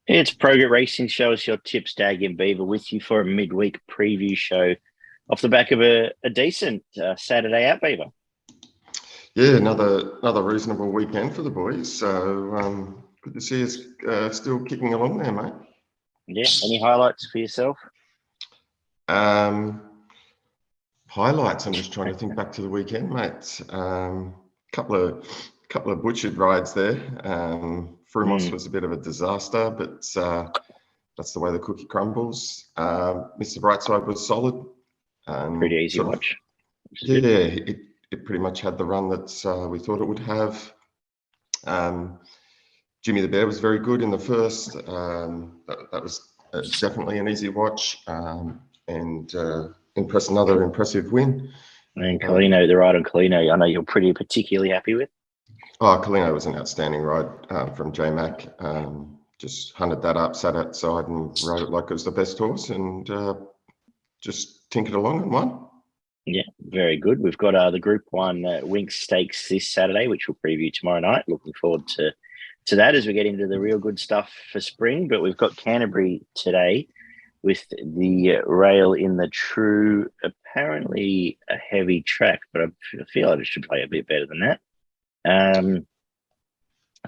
It's Progress Racing. Show us your tips, Daggy and Beaver, with you for a midweek preview show off the back of a decent Saturday out, Beaver. Yeah, another reasonable weekend for the boys. So good to see us still kicking along there, mate. Yeah. Any highlights for yourself? Highlights. I'm just trying to think back to the weekend, mate. Couple of butchered rides there. Frumos was a bit of a disaster, but that's the way the cookie crumbles. Mr. Brightside was solid. Pretty easy watch. Yeah, it pretty much had the run that we thought it would have. Jimmy the Bear was very good in the first. That was definitely an easy watch, and another impressive win. And Colino, the ride on Colino, I know you're pretty particularly happy with. Oh, Colino was an outstanding ride from J-Mac. Just hunted that up, sat outside and rode it like it was the best horse, and just tinkered along and won. Yeah, very good. We've got the Group 1 Winx Stakes this Saturday, which we'll preview tomorrow night. Looking forward to that as we get into the real good stuff for spring. But we've got Canterbury today with the rail in the true, apparently a heavy track, but I feel like it should play a bit better than that.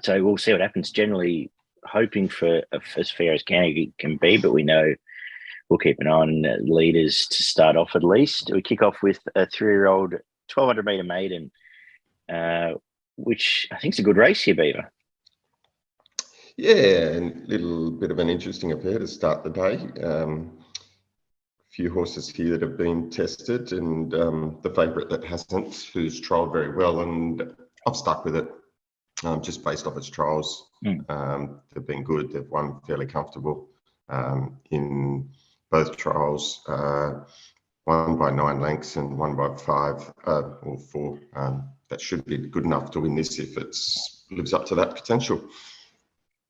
So we'll see what happens. Generally hoping for as fair as Canterbury can be, but we know we'll keep an eye on leaders to start off at least. We kick off with a 3-year-old 1,200 Meter Maiden, which I think is a good race here, Beaver. Yeah, a little bit of an interesting affair to start the day. A few horses here that have been tested, and the favourite that hasn't, who's trialled very well, and I've stuck with it just based off its trials. They've been good. They've won fairly comfortable in both trials, one by 9 lengths and one by 5 or 4. That should be good enough to win this if it lives up to that potential.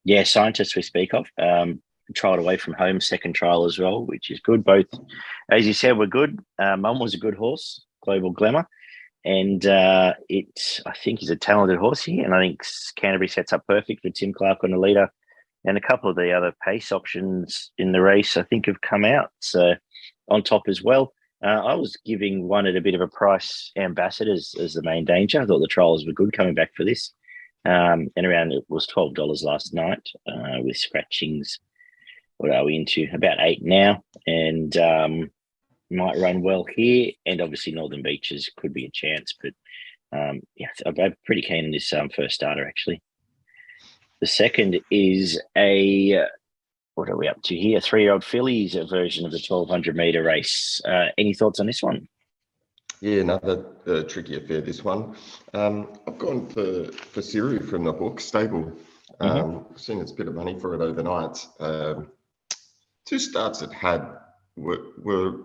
Yeah, Scientists we speak of. Trialled away from home, second trial as well, which is good. Both, as you said, were good. Mum was a good horse, Global Glamour. And I think he's a talented horse here. And I think Canterbury sets up perfect for Tim Clark on the leader. And a couple of the other pace options in the race, I think, have come out. So on top as well. I was giving one at a bit of a price, Ambassadors as the main danger. I thought the trials were good coming back for this. And around it was $12 last night with scratchings. What are we into? About 8 now. And might run well here. And obviously Northern Beaches could be a chance. But yeah, I'm pretty keen on this first starter, actually. The second is what are we up to here? 3-year-old fillies, a version of the 1,200 meter race. Any thoughts on this one? Yeah, another tricky affair, this one. I've gone for Seiryu from the Hawk stable. I've seen it's a bit of money for it overnight. 2 starts it had were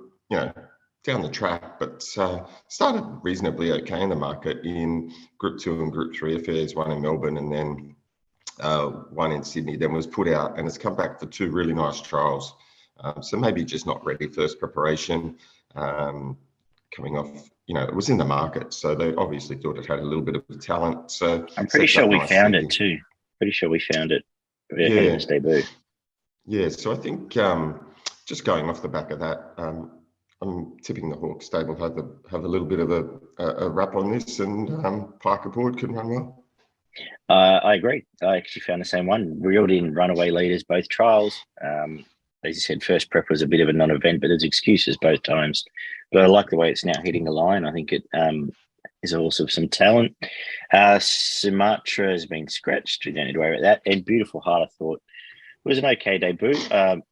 down the track, but started reasonably okay in the market in Group 2 and Group 3 affairs, one in Melbourne and then one in Sydney, then was put out, and it's come back for 2 really nice trials. So maybe just not ready first preparation. Coming off, it was in the market, so they obviously thought it had a little bit of talent. So I'm pretty sure we found it too. Pretty sure we found it ahead of its debut. Yeah, so I think just going off the back of that, I'm tipping the Hawk stable have a little bit of a wrap on this, and Parker Board can run well. I agree. I actually found the same one. Reeled in runaway leaders both trials. As you said, first prep was a bit of a non-event, but there's excuses both times. But I like the way it's now hitting the line. I think it is also some talent. Sumatra has been scratched. We don't need to worry about that. And Beautiful Heart, I thought, was an okay debut.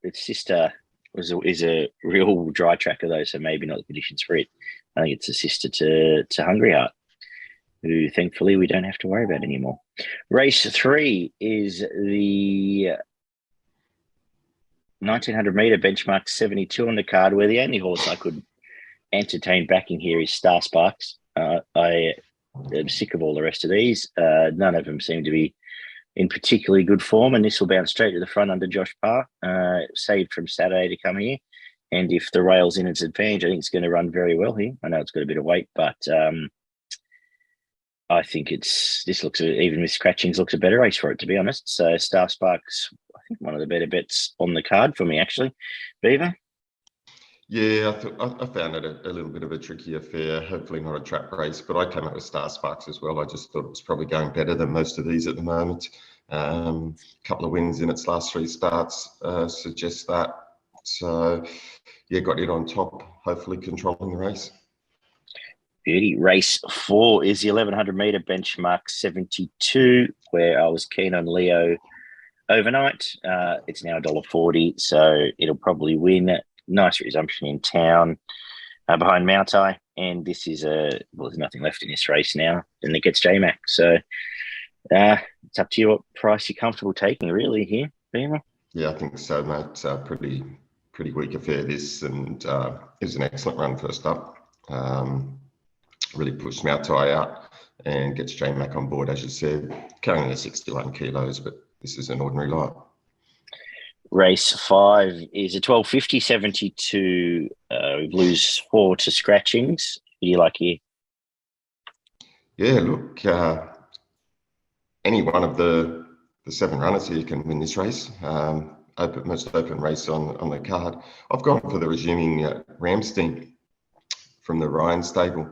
Its sister is a real dry tracker, though, so maybe not the conditions for it. I think it's a sister to Hungry Heart, who thankfully we don't have to worry about anymore. Race 3 is the 1,900 meter benchmark 72 on the card, where the only horse I could entertain backing here is Star Sparks. I am sick of all the rest of these. None of them seem to be in particularly good form, and this will bounce straight to the front under Josh Parr, saved from Saturday to come here. And if the rail's in its advantage, I think it's going to run very well here. I know it's got a bit of weight, but I think this looks, even with scratchings, looks a better race for it, to be honest. So Star Sparks, I one of the better bets on the card for me, actually. Beaver? Yeah, I found it a little bit of a tricky affair. Hopefully not a trap race, but I came up with Star Sparks as well. I just thought it was probably going better than most of these at the moment. Couple of wins in its last 3 starts suggest that. So, yeah, got it on top, hopefully controlling the race. Beauty. Race 4 is the 1100 metre benchmark 72, where I was keen on Leo overnight. It's now $1.40, so it'll probably win. Nice resumption in town behind Moutai, and this is there's nothing left in this race now, and it gets JMac. So it's up to you what price you're comfortable taking, really, here, Beamer. Yeah, I think so, mate. Pretty weak affair this, and it was an excellent run first up. Really pushed Moutai out and gets JMac on board, as you said, carrying the 61 kilos, but this is an ordinary lot. Race 5 is a 1250 72. We lose 4 to scratchings. Who do you like here? Yeah, look, any one of the 7 runners here can win this race. Most open race on the card. I've gone for the resuming Rammstein from the Ryan stable.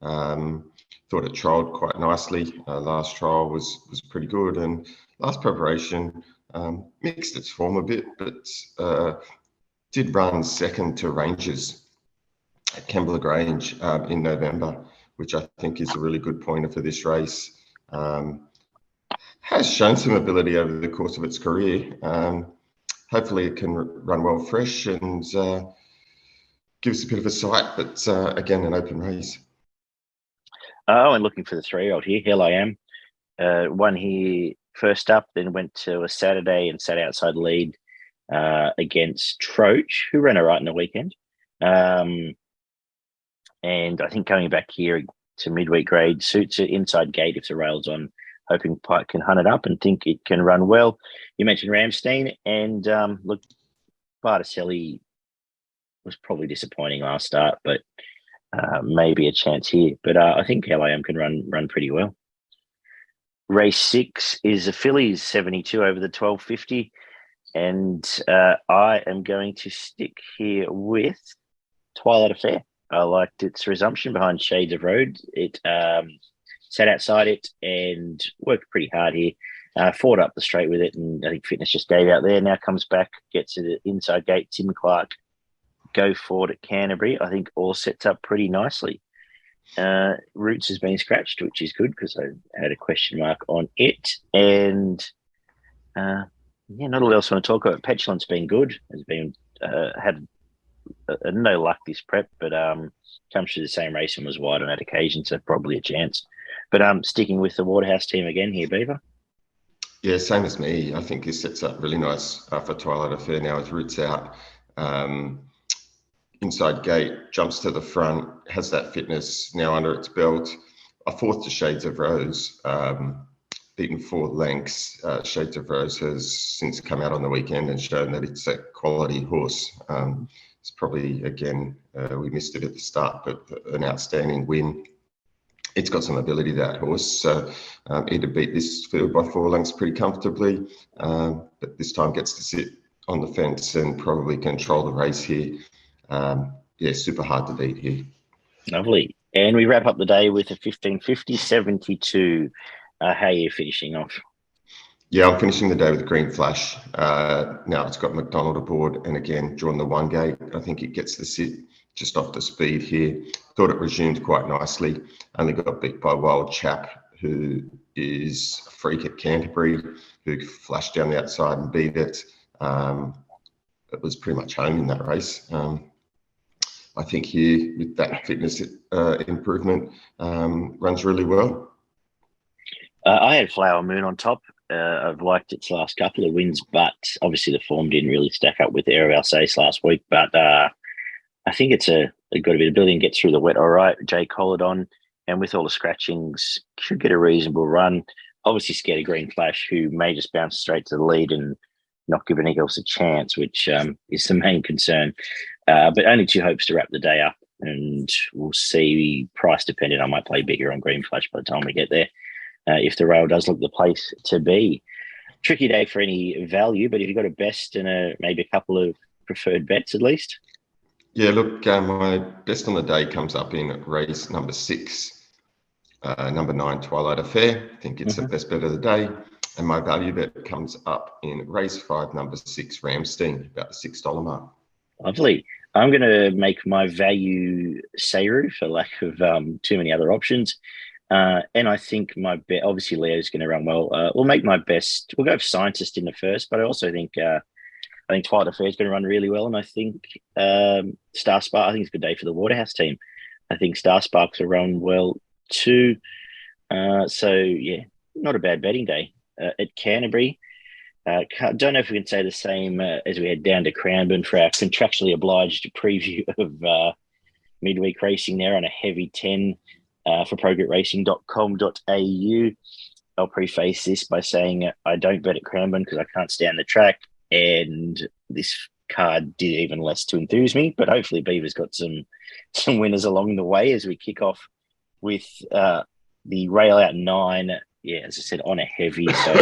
Thought it trialled quite nicely. Last trial was pretty good, and last preparation mixed its form a bit, but did run second to Rangers at Kembla Grange in November, which I think is a really good pointer for this race. Has shown some ability over the course of its career. Hopefully it can run well fresh and give us a bit of a sight, but again, an open race. Oh, and looking for the 3-year-old here. Hell I Am. One here first up, then went to a Saturday and sat outside lead against Troach, who ran all right in the weekend. And I think coming back here to midweek grade suits it. Inside gate if the rail's on, hoping Pike can hunt it up and think it can run well. You mentioned Rammstein, and look, Barticelli was probably disappointing last start, but maybe a chance here. But I think LAM can run pretty well. Race 6 is a fillies 72 over the 1250, and I am going to stick here with Twilight Affair. I liked its resumption behind Shades of Road. It sat outside it and worked pretty hard here. Fought up the straight with it, and I think fitness just gave out there. Now comes back, gets to the inside gate. Tim Clark go forward at Canterbury. I think all sets up pretty nicely. Roots has been scratched, which is good because I had a question mark on it. And not all else I want to talk about. Petulant's been good. Has been had no luck this prep, but comes through the same race and was wide on that occasion, so probably a chance. But sticking with the Waterhouse team again here, Beaver. Yeah, same as me. I think this sets up really nice for Twilight Affair now with Roots out. Inside gate, jumps to the front, has that fitness now under its belt. A fourth to Shades of Rose, beaten 4 lengths. Shades of Rose has since come out on the weekend and shown that it's a quality horse. It's probably, again, we missed it at the start, but an outstanding win. It's got some ability, that horse. So either beat this field by 4 lengths pretty comfortably, but this time gets to sit on the fence and probably control the race here. Super hard to beat here. Lovely. And we wrap up the day with a 1550 72. How are you finishing off? Yeah, I'm finishing the day with Green Flash. Now it's got McDonald aboard, and again, drawn the 1 gate. I think it gets to sit just off the speed here. Thought it resumed quite nicely. Only got beat by Wild Chap, who is a freak at Canterbury, who flashed down the outside and beat it. It was pretty much home in that race. I think here, with that fitness improvement, runs really well. I had Flower Moon on top. I've liked its last couple of wins, but obviously the form didn't really stack up with Air of Alsace last week. But I think it's got a bit of ability and gets through the wet all right. Jay Colladon, and with all the scratchings, should get a reasonable run. Obviously scared of Green Flash, who may just bounce straight to the lead and not give anyone else a chance, which is the main concern. But only 2 hopes to wrap the day up, and we'll see. Price dependent, I might play bigger on Green Flash by the time we get there, if the rail does look the place to be. tricky day for any value, but if you've got a best and maybe a couple of preferred bets at least. Yeah, look, my best on the day comes up in race number 6, number 9, Twilight Affair. I think it's the best bet of the day. And my value bet comes up in race 5, number 6, Rammstein, about the $6 mark. Lovely. I'm going to make my value Seiryu for lack of too many other options. And I think my bet, obviously Leo's going to run well. We'll make my best. We'll go for Scientist in the first, but I also think Twilight Affair is going to run really well. And I think Star Spark, I think it's a good day for the Waterhouse team. I think Star Sparks will run well too. So yeah, not a bad betting day. At Canterbury, don't know if we can say the same as we head down to Cranbourne for our contractually obliged preview of midweek racing there on a heavy 10 for progretracing.com.au. I'll preface this by saying I don't bet at Cranbourne because I can't stand the track, and this card did even less to enthuse me, but hopefully Beaver's got some winners along the way as we kick off with the rail out 9. Yeah, as I said, on a heavy, so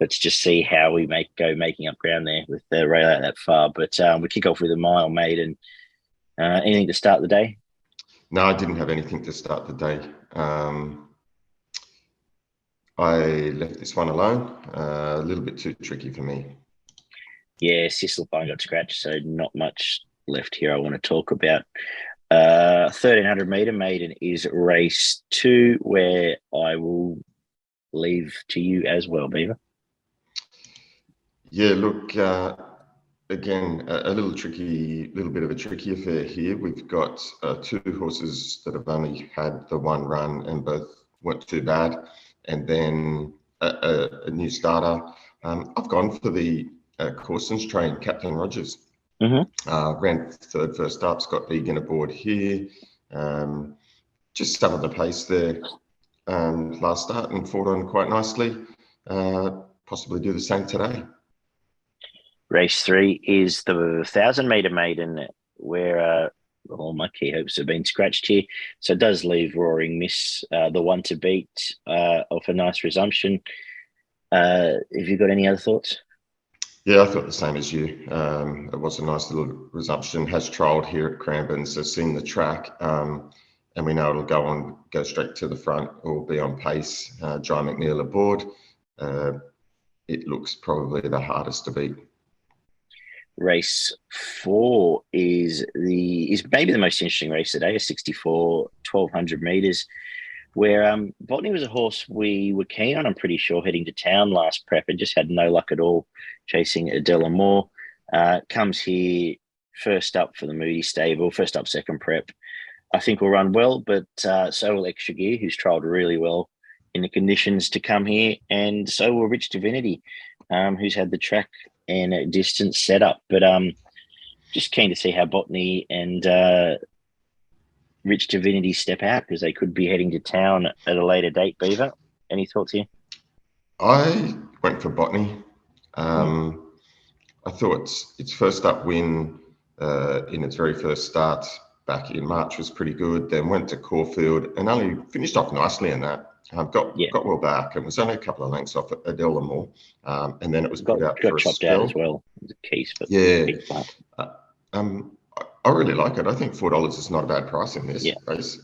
let's just see how we making up ground there with the rail out that far. But we kick off with a mile maiden. Anything to start the day? No, I didn't have anything to start the day. I left this one alone. A little bit too tricky for me. Yeah, Sisselfine got scratched, so not much left here I want to talk about. 1300 meter maiden is race 2, where I will leave to you as well, Beaver. Yeah, look, again, a little bit of a tricky affair here. We've got 2 horses that have only had the one run and both weren't too bad, and then a new starter. I've gone for the Corson's train, Captain Rogers. Ran 3rd first up, Scott Egan aboard here. Just started the pace there last start and fought on quite nicely. Possibly do the same today. Race 3 is the 1000 meter maiden, where all my key hopes have been scratched here. So it does leave Roaring Miss, the one to beat, off a nice resumption. Have you got any other thoughts? Yeah, I thought the same as you. It was a nice little resumption. Has trialled here at Cranbourne, so seen the track. And we know it'll go straight to the front or be on pace. John McNeil aboard. It looks probably the hardest to beat. Race 4 is maybe the most interesting race today, a 64 1200 meters, where Botany was a horse we were keen on, I'm pretty sure, heading to town last prep and just had no luck at all chasing Adela Moore. Comes here first up for the Moody stable, first up second prep. I think will run well, but so will Extra Gear, who's trialled really well in the conditions to come here, and so will Rich Divinity, who's had the track and a distance set up. But just keen to see how Botany and Rich Divinity step out, because they could be heading to town at a later date. Beaver, any thoughts here? I went for Botany. I thought its first up win in its very first start back in March was pretty good. Then went to Caulfield and only finished off nicely in that. Got well back and was only a couple of lengths off at Adela Moore. And then it was put out for a chopped spell. out as well. The case, but I really like it. I think $4 is not a bad price in this race.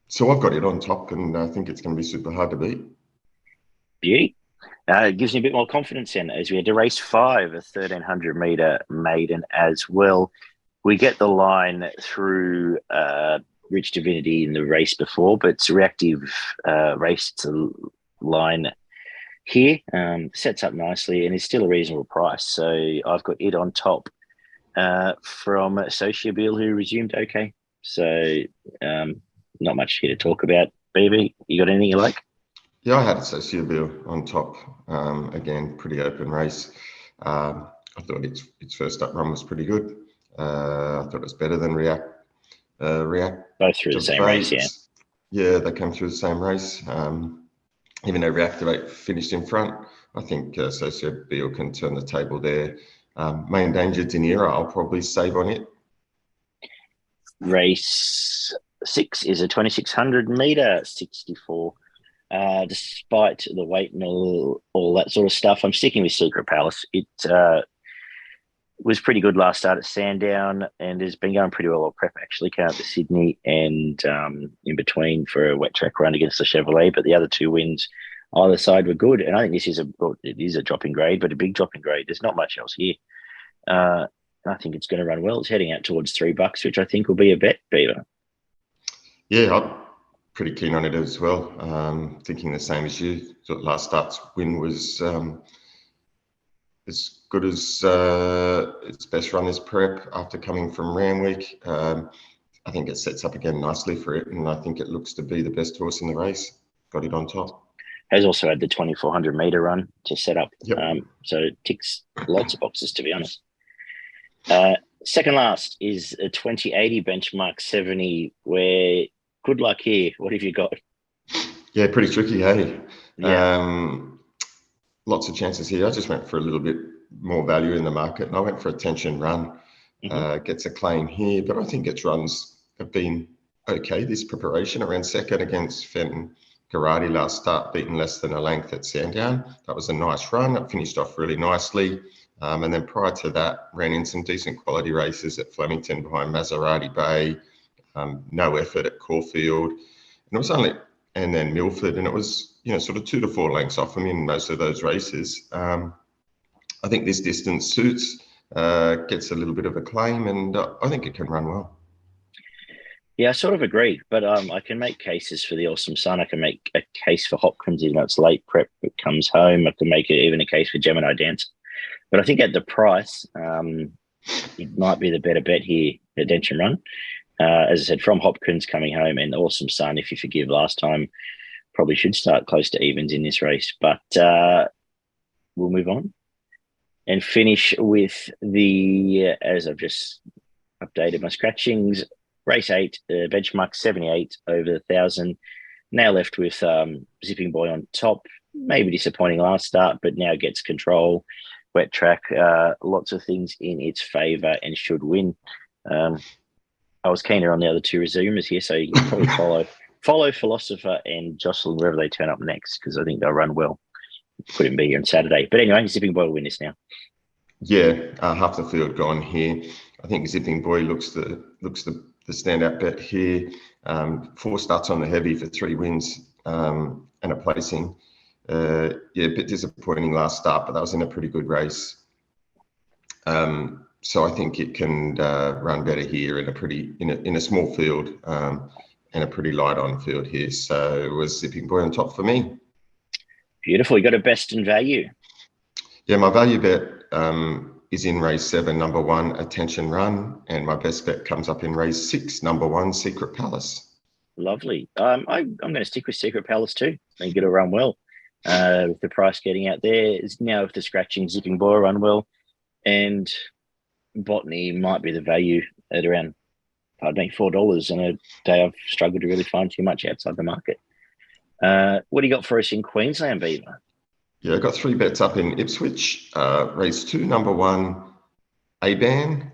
So I've got it on top, and I think it's going to be super hard to beat. Beauty. It gives me a bit more confidence in as we had to race 5, a 1300 meter maiden as well. We get the line through Rich Divinity in the race before, but it's a reactive race. It's a line here. Sets up nicely and is still a reasonable price. So I've got it on top from Sociabil, who resumed okay. So not much here to talk about. BB, you got anything you like? Yeah, I had Sociabil on top. Again, pretty open race. I thought its first up run was pretty good. I thought it was better than React. Both through the same race, yeah. Yeah, they come through the same race. Even though Reactivate finished in front, I think Sociabil can turn the table there. Main Danger Dinera, I'll probably save on it. Race 6 is a 2600 meter 64 Despite the weight and all that sort of stuff, I'm sticking with Secret Palace. It was pretty good last start at Sandown and has been going pretty well on prep, actually. Came up to Sydney and in between for a wet track run against the Chevrolet, but the other two wins either side were good. And I think this is it is a drop in grade, but a big drop in grade. There's not much else here. I think it's going to run well. It's heading out towards $3, which I think will be a bet, Beaver. Yeah, I'm pretty keen on it as well. Thinking the same as you. Thought last start's win was as good as its best run this prep after coming from Randwick. I think it sets up again nicely for it, and I think it looks to be the best horse in the race. Got it on top. Has also had the 2,400 metre run to set up. Yep. So it ticks lots of boxes, to be honest. Second last is a 2080 benchmark 70, where good luck here. What have you got? Yeah, pretty tricky, hey? Yeah. Lots of chances here. I just went for a little bit more value in the market, and I went for a tension run. Gets a claim here, but I think its runs have been okay this preparation. Around second against Fenton Garati last start, beaten less than a length at Sandown. That was a nice run. It finished off really nicely. And then prior to that, ran in some decent quality races at Flemington behind Maserati Bay, no effort at Caulfield. And it was only, and then Milford, and it was, sort of 2 to 4 lengths off them in most of those races. I think this distance suits, gets a little bit of a claim, and I think it can run well. Yeah, I sort of agree, but I can make cases for the Awesome Sun. I can make a case for Hopkins, even though it's late prep, it comes home. I can make it even a case for Gemini Dance. But I think at the price, it might be the better bet here at Densham Run. As I said, from Hopkins coming home and Awesome Sun, if you forgive last time, probably should start close to evens in this race. But we'll move on and finish with as I've just updated my scratchings, race 8, benchmark 78 over 1,000. Now left with Zipping Boy on top. Maybe disappointing last start, but now gets control. Wet track, lots of things in its favour and should win. I was keener on the other two resumers here, so you can probably follow Philosopher and Jocelyn wherever they turn up next, because I think they'll run well. Couldn't be here on Saturday. But anyway, Zipping Boy will win this now. Yeah, half the field gone here. I think Zipping Boy looks the standout bet here. 4 starts on the heavy for 3 wins and a placing. A bit disappointing last start, but that was in a pretty good race. So I think it can run better here in a small field and a pretty light on field here. So it was Zipping Boy on top for me. Beautiful. You got a best in value. Yeah, my value bet is in race 7, number 1, Attention Run, and my best bet comes up in race 6, number 1, Secret Palace. Lovely. I'm going to stick with Secret Palace too. I think it'll run well. With the price getting out there, now with the scratching, Zipping Boy run well, and Botany might be the value at around, $4 on a day I've struggled to really find too much outside the market. What do you got for us in Queensland, Beaver? Yeah, I've got 3 bets up in Ipswich. Race 2, number 1, A-Ban.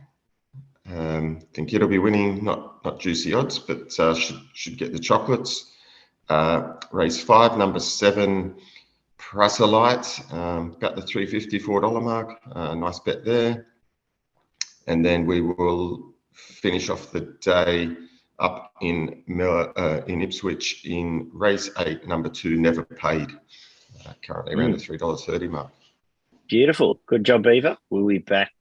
Think it'll be winning, not juicy odds, but should get the chocolates. Race 5, number 7, Prasalite, about the $354 mark. Nice bet there. And then we will finish off the day up in Ipswich in race 8, number 2, Never Paid. Currently around the $3.30 mark. Beautiful. Good job, Beaver. We'll be back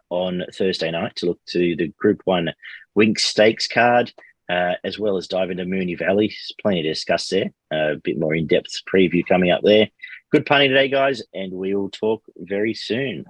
on Thursday night to look to the Group 1 Wink Stakes card, as well as dive into Moonee Valley. There's plenty to discuss there. A bit more in-depth preview coming up there. Good punting today, guys, and we will talk very soon.